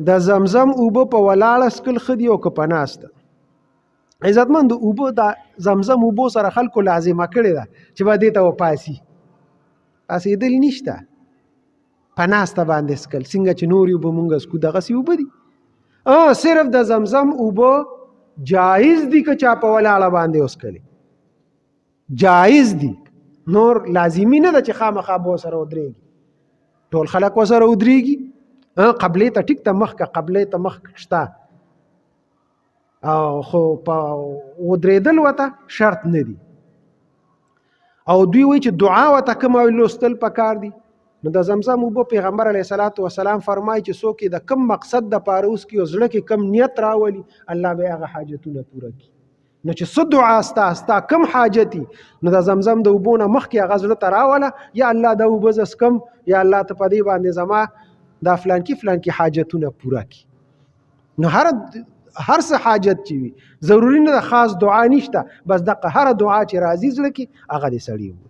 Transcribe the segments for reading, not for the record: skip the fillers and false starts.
د زمزم اوبه په ولاړه سکل ښه دي او که په ناسته؟ عزتمند اوبه د زمزم اوبو سره خلکو لازمه کړې ده چې به دې ته وپاسي، پاسېدل نشته، په ناسته باندې سکل څنګه چې نورې اوبه مونږ سکو دغسې اوبه دي. صرف د زمزم اوبه جایز دي که چا په ولاړه باندې وسکلې، جایز دي، نور لازمي نه ده چې خامخا به ورسره ودرېږي. ټول خلک ورسره ودرېږي، قبلې ته ټیک ته مخکې، قبلې ته مخکې شته، خو په ودرېدل ورته شرط نه دي. او دوی وایي چې دعا ورته کومه لوستل پکار دي. نو د زمزم اوبه پیغمبر علیه الصلاة والسلام فرمایي چې څوک د کم مقصد دپاره اوسکي او زړه کې کم نیت راولي، الله به هغه حاجتونه پوره کړي. نو چې څه دعا ستا کم حاجتي، نو د زمزم د اوبو نه مخکې هغه زړه ته راوله، یا الله دا اوبه زه څکم، یا الله ته په دې باندې زما دا فلانکي فلانکي حاجتونه پوره کړي. نو هر څه حاجت چې وي ضروري نه ده خاص دعا نشته، بس دغه هره دعا چې راځي زړه کې هغه دې سړي وي.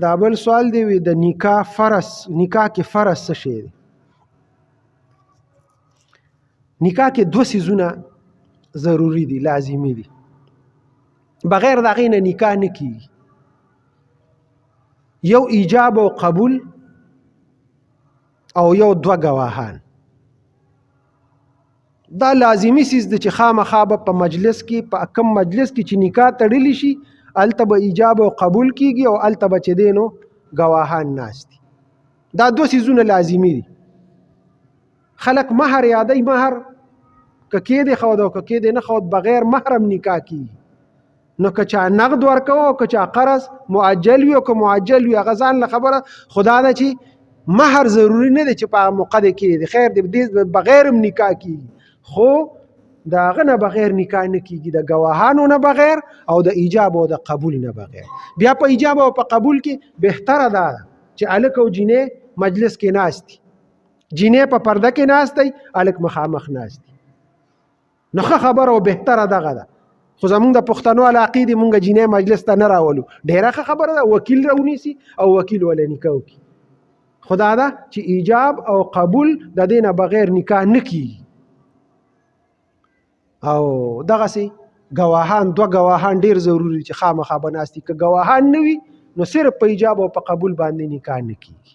دا بل سوال دی، وي د نکاح کې فرض څه شی دی؟ نکاح کې دوه څیزونه ضروری دي، لازمي دي، بغیر د هغې نه نکاح نه کېږي. یو ایجاب او قبول، او یو دوه ګواهان. دا لازمي څیز دی چې خامخا به په مجلس کې، په کم مجلس کې چې نکاح تړلی شي هلته به ایجاب او قبول کېږي، او هلته به چې دی نو ګواهان ناست دي. دا دوه څیزونه لازمي دي. خلک مهر یادوي، مهر که کېدې ښود او که کېدې نه ښود، بغیر مهرم نکاح کېږي. نو که چا نقد ورکوه او که چا قرض معجل وي او که معجل وي، هغه ځان له خبره خدا ده چې مهر ضروري نه دی چې په هغه موقع دې کېږي، خیر دی بغیر هم نکاح کېږي، خو د هغه نه بغیر نکاح نه کېږي، د ګواهانو نه بغیر او د ایجاب او د قبول نه بغیر. بیا په ایجاب او په قبول کې بهتره ده چې هلک او جینۍ مجلس کې ناست دي، جینۍ په پرده کې ناست دی، هلک مخامخ ناست دی. نو ښه خبره او بهتره دغه ده. خو زمونږ د پښتنو علاقې دي، مونږ جینۍ مجلس ته نه راولو، ډېره ښه خبره ده، وکیل راونیسي او وکیل وله نکاح وکړي. خدا ده چې ایجاب او قبول د دې نه بغیر نکاح نه کېږي. او دغسې ګواهان، دوه ګواهان ډېر ضروري چې خامخا به ناست دي. که ګواهان نه وي نو صرف په ایجاب او په قبول باندې نکاح نه کېږي.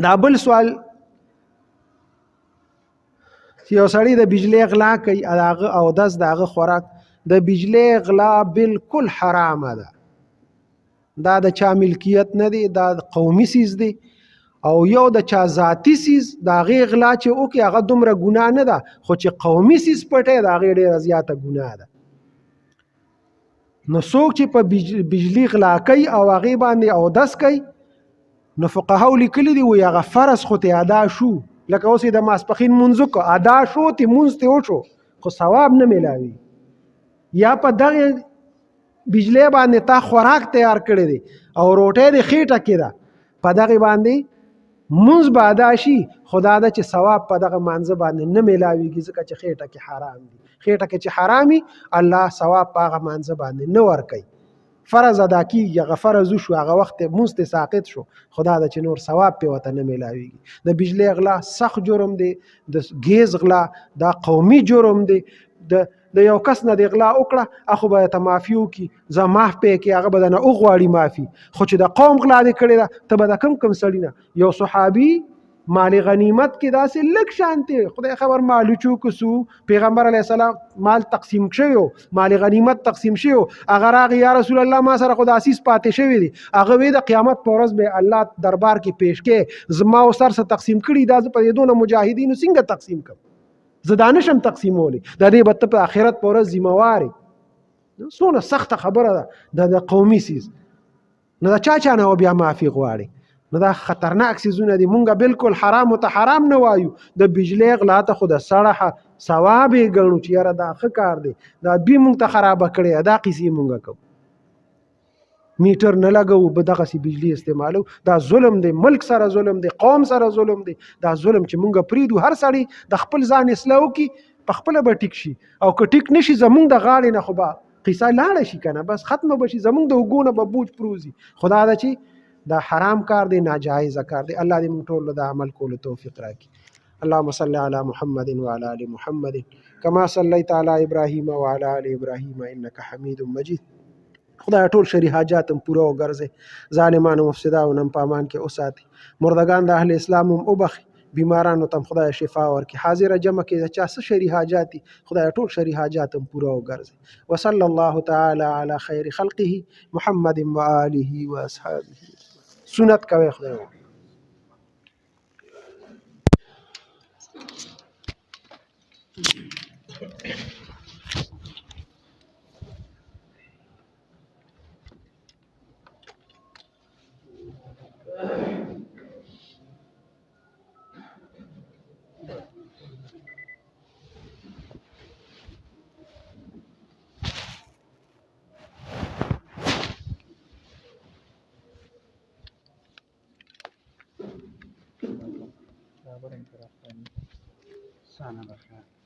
دا بل سوال، یو سړی د بجلی غلا کوي، هغه اودس د هغه خوراک، د بجلی غلا بالکل حرامه ده. دا د چا ملکیت نه دی، دا قومي څیز دی، او یو د چا ذاتي څیز د هغې غلا چې وکړي هغه دومره ګناه نه ده، خو چې قومي څیز پټی د هغې ډېره زیاته ګناه ده. نو څوک چې په بجلی غلا کوي او هغې باندې اودس کوي، نو فقهاو لیکلي دي وایي هغه فرض خو ته ادا شو، لکه اوس یې د ماسپښین مونځ وکړو، ادا شو، ته مونځ ته وشو، خو ثواب نه میلاوي. یا په دغې بجلی باندې تا خوراک تیار کړی دی او روټۍ د خېټه کې ده، په دغې باندې مونځ به ادا شي، خو دا ده چې ثواب په دغه مانځه باندې نه میلاویږي، ځکه چې خېټه کې حرام دي. خېټه کې چې حرامي، الله ثواب په هغه مانځه باندې نه ورکوي. فرض ادا کېږي، هغه فرض وشو، هغه وخت مونځ ته ساقط شو، خو دا ده چې نور ثواب پې ورته نه میلاویږي. د بجلی غلا سخت جرم دی، د ګیز غلا دا قومي جرم دی. د یو کس نه د غلا وکړه، هغه به ته معافي وکړي، زه معاف پې کړې، هغه به درنه وغواړي معافي. خو چې د قوم غلا دې کړې ده، ته به د کم سړي نه، یو صحابي مال غنیمت کې داسې لږ شانتې خدای خبر مالو چوکسو، پیغمبر علیه السلام مال تقسیم شوی، مال غنیمت تقسیم شوی، هغه راغی یا رسول الله ما سره خو د اسیس پاتې شوی دی، هغه وی د قیامت په ورځ به الله دربار کې پیش کې، زما او سر سره تقسیم کړي، دا زه په دې دونه مجاهدینو څنګه تقسیم کړم، زه دا نشم تقسیمولی، د دې به ته په آخرت په ورځ ذمہوار یې. څونه سخته خبره ده د قومي څیز. نو د چا نه بیا معافي غواړي، نو دا خطرناک څیزونه دي. مونږ بالکل حرام ته حرام نه وایو، د بجلی غلا ته خو د سړه ثواب یې ګڼو چې یاره دا ښه کار دی، دا دوی مونږ ته خرابه کړې، دا قیسې مونږ کوو، میټر نه لګوو، به دغسې بجلی استعمالو. دا ظلم دی، ملک سره ظلم دی، قوم سره ظلم دی. دا ظلم چې مونږ پرېږدو، هر سړی د خپل ځان اصلاح وکړي، په خپله به ټیک شي، او که ټیک نه شي زمونږ د غاړې نه خو به قصه لاړه شي که نه، بس ختمه به شي، زمونږ د اوږو نه به بوج پروزي. خدا ده چې دا حرام کار دی، ناجایز کار دی. الله دې موږ ټول له دا عمل کولو توفیق راکړي. اللهم صل على محمد وعلى ال محمد كما صليت على ابراهيم وعلى ال ابراهيم انك حميد مجيد. خدای ټول شری حاجات هم پوره وګرځي، ظالمانو مفسدانو هم په امان کې وساتي، مردگان د اهل اسلام هم وبخي، بیمارانو ته خدای شفا ورکړي، حاضر جمع کې چا څه شری حاجات دي خدای ټول شری حاجات هم پوره وګرځي. وصلى الله تعالی علی خیر خلقه محمد وآله واصحابه. سنت کوي خدای. Sana bakar.